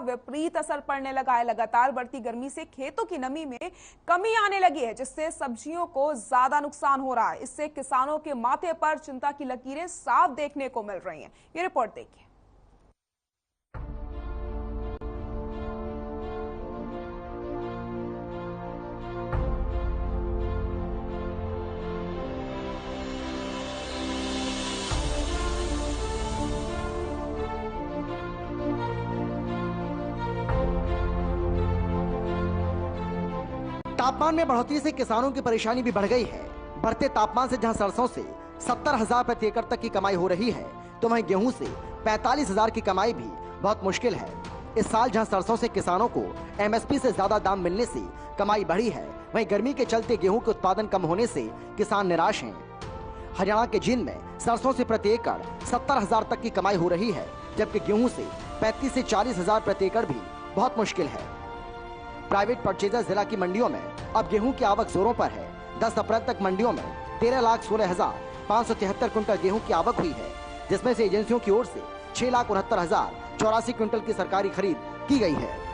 विपरीत असर पड़ने लगा है। लगातार बढ़ती गर्मी से खेतों की नमी में कमी आने लगी है, जिससे सब्जियों को ज्यादा नुकसान हो रहा है। इससे किसानों के माथे पर चिंता की लकीरें साफ देखने को मिल रही हैं। ये रिपोर्ट देखिए। तापमान में बढ़ोतरी से किसानों की परेशानी भी बढ़ गई है। बढ़ते तापमान से जहां सरसों से 70,000 प्रति एकड़ तक की कमाई हो रही है, तो वहीं गेहूं से 45,000 की कमाई भी बहुत मुश्किल है। इस साल जहां सरसों से किसानों को एमएसपी से ज्यादा दाम मिलने से कमाई बढ़ी है, वहीं गर्मी के चलते गेहूं के उत्पादन कम होने से किसान निराश हैं। हरियाणा के जींद में सरसों से प्रति एकड़ 70,000 तक की कमाई हो रही है, जबकि गेहूं से 35 से 40,000 प्रति एकड़ भी बहुत मुश्किल है। प्राइवेट परचेजर जिला की मंडियों में अब गेहूं की आवक जोरों पर है। 10 अप्रैल तक मंडियों में 13,16,573 क्विंटल गेहूं की आवक हुई है, जिसमें से एजेंसियों की ओर से 6,69,084 क्विंटल की सरकारी खरीद की गई है।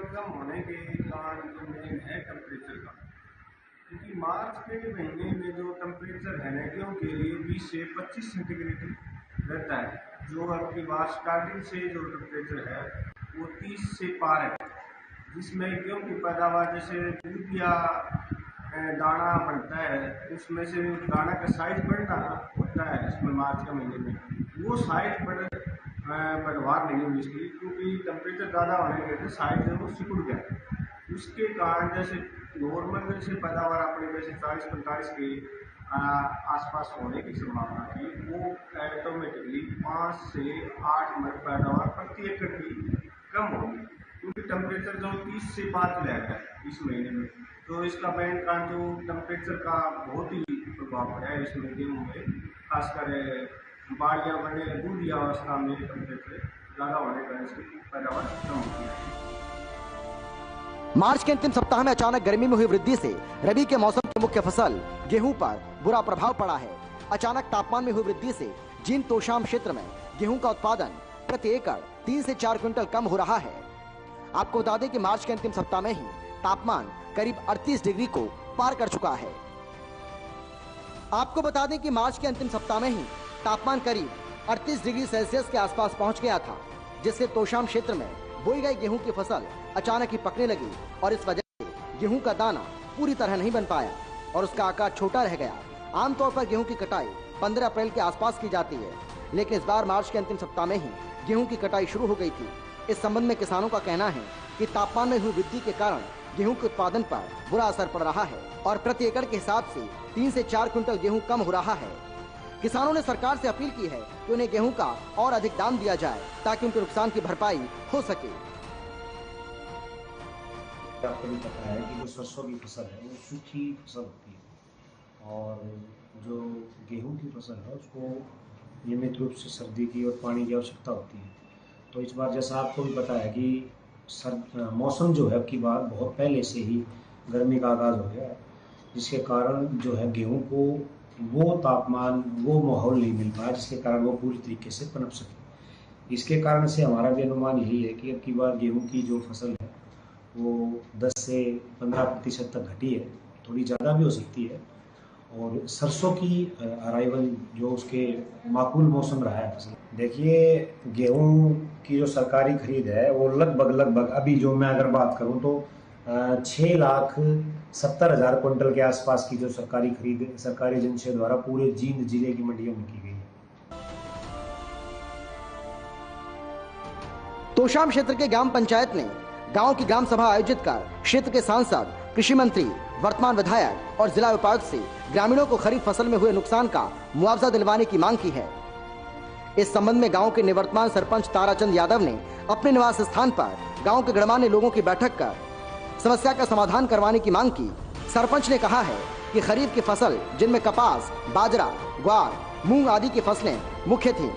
कम होने के कारण जो मेन है टेम्परेचर का, क्योंकि मार्च के महीने में जो टेम्परेचर है गेहूं के लिए 20 से 25 सेंटीग्रेड रहता है। जो आपकी बार स्टार्टिंग से जो टेम्परेचर है वो 30 से पार है, जिसमें गेहूं की पैदावार जैसे दूध या दाना बनता है, उसमें से दाना का साइज बढ़ना होता है। इसमें मार्च के महीने में वो साइज पैदावार नहीं हुई इसकी, क्योंकि टेम्परेचर ज़्यादा होने के वजह से साइज है वो सिकुड़ गया। उसके कारण जैसे नॉर्मल जैसे पैदावार अपने जैसे 40-45 के आसपास होने की संभावना थी, वो ऑटोमेटिकली 5 से 8 मन पैदावार प्रति एकड़ की कम होगी, क्योंकि टेम्परेचर जो 30 से 5 रहता है इस महीने में। तो इसका बैंक का जो टेम्परेचर का बहुत ही प्रभाव पड़ा है इसमें गेहूँ में, खासकर बाढ़ियाँ बने दूध अवस्था में टेम्परेचर ज़्यादा होने का इसकी पैदावार कम होती है। मार्च के अंतिम सप्ताह में अचानक गर्मी में हुई वृद्धि से रबी के मौसम की मुख्य फसल गेहूं पर बुरा प्रभाव पड़ा है। अचानक तापमान में हुई वृद्धि से जींद तोशाम क्षेत्र में गेहूं का उत्पादन प्रति एकड़ 3 से 4 क्विंटल कम हो रहा है। आपको बता दें कि मार्च के अंतिम सप्ताह में ही तापमान करीब 38 डिग्री को पार कर चुका है। आपको बता दें कि मार्च के अंतिम सप्ताह में ही तापमान करीब 38 डिग्री सेल्सियस के आसपास पहुंच गया था, जिससे तोशाम क्षेत्र में बोई गई गेहूं की फसल अचानक ही पकने लगी और इस वजह से गेहूं का दाना पूरी तरह नहीं बन पाया और उसका आकार छोटा रह गया। आमतौर पर गेहूं की कटाई 15 अप्रैल के आसपास की जाती है, लेकिन इस बार मार्च के अंतिम सप्ताह में ही गेहूं की कटाई शुरू हो गई थी। इस संबंध में किसानों का कहना है कि तापमान में हुई वृद्धि के कारण गेहूं के उत्पादन पर बुरा असर पड़ रहा है और प्रति एकड़ के हिसाब से 3 से 4 क्विंटल गेहूं कम हो रहा है। किसानों ने सरकार से अपील की है कि उन्हें गेहूं का और अधिक दाम दिया जाए ताकि उनके नुकसान की भरपाई हो सके। आपको भी पता है कि जो सरसों की फसल है वो सूखी फसल होती है और जो गेहूं की फसल है उसको नियमित रूप से सर्दी की और पानी की आवश्यकता होती है। तो इस बार जैसा आपको भी पता है कि मौसम जो है की बार बहुत पहले से ही गर्मी का आगाज़ हो गया है, जिसके कारण जो है गेहूं को वो तापमान वो माहौल नहीं मिल पाया जिसके कारण वो पूरी तरीके से पनप सके। इसके कारण से हमारा भी अनुमान यही है कि अब की बार गेहूं की जो फसल है वो 10 से 15% तक घटी है, थोड़ी ज़्यादा भी हो सकती है। और सरसों की अराइवल जो उसके माकूल मौसम रहा है फसल। देखिए गेहूं की जो सरकारी खरीद है वो लगभग अभी जो मैं अगर बात करूं तो 6,70,000 क्विंटल के आसपास की जो सरकारी खरीद सरकारी एजेंसियों द्वारा पूरे जींद जिले की मंडियों में की गई है। तोशाम क्षेत्र के ग्राम पंचायत ने गांव की ग्राम सभा आयोजित कर क्षेत्र के सांसद, कृषि मंत्री, वर्तमान विधायक और जिला उपायुक्त से ग्रामीणों को खरीफ फसल में हुए नुकसान का मुआवजा दिलवाने की मांग की है। इस संबंध में गांव के निवर्तमान सरपंच ताराचंद यादव ने अपने निवास स्थान पर गांव के गणमान्य लोगों की बैठक कर समस्या का समाधान करवाने की मांग की। सरपंच ने कहा है कि खरीफ की फसल जिनमें कपास, बाजरा, ग्वार, मूंग आदि की फसलें मुख्य थी,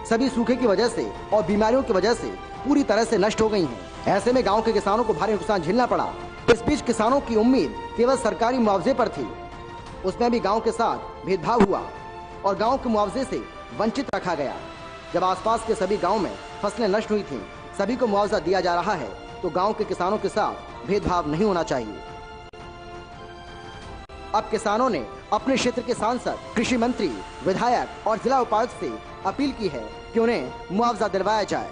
सभी सूखे की वजह से और बीमारियों की वजह से पूरी तरह से नष्ट हो गई हैं। ऐसे में गांव के किसानों को भारी नुकसान झेलना पड़ा। इस बीच किसानों की उम्मीद केवल सरकारी मुआवजे पर थी, उसमें भी गांव के साथ भेदभाव हुआ और गांव के मुआवजे से वंचित रखा गया। जब आसपास के सभी गांव में फसलें नष्ट हुई थीं, सभी को मुआवजा दिया जा रहा है, तो गांव के किसानों के साथ भेदभाव नहीं होना चाहिए। अब किसानों ने अपने क्षेत्र के सांसद, कृषि मंत्री, विधायक और जिला उपायुक्त से अपील की है कि उन्हें मुआवजा दिलवाया जाए।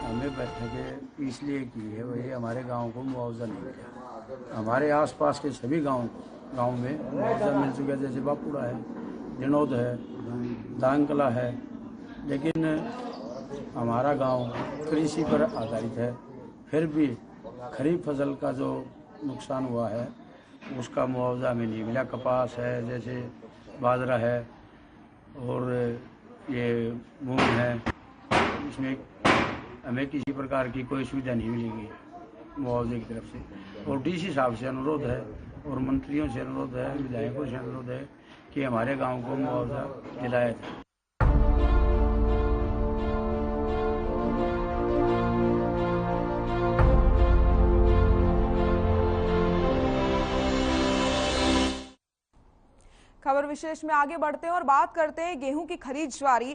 हमें बैठक इसलिए की है, वही हमारे गांव को मुआवजा नहीं मिला। हमारे आसपास के सभी गांव में मुआवजा मिल चुका है, जैसे बापुड़ा है, दिनोद है, दांगकला है, लेकिन हमारा गांव कृषि पर आधारित है। फिर भी खरीफ फसल का जो नुकसान हुआ है उसका मुआवजा हमें नहीं मिला। कपास है, जैसे बाजरा है और ये मूंग है, इसमें हमें किसी प्रकार की कोई सुविधा नहीं मिलेगी मुआवजे की तरफ से। और डीसी साहब से अनुरोध है और मंत्रियों से अनुरोध है, विधायकों से अनुरोध है कि हमारे गांव को मुआवजा दिलाया जाए। खबर विशेष में आगे बढ़ते हैं और बात करते हैं गेहूं की खरीद जारी।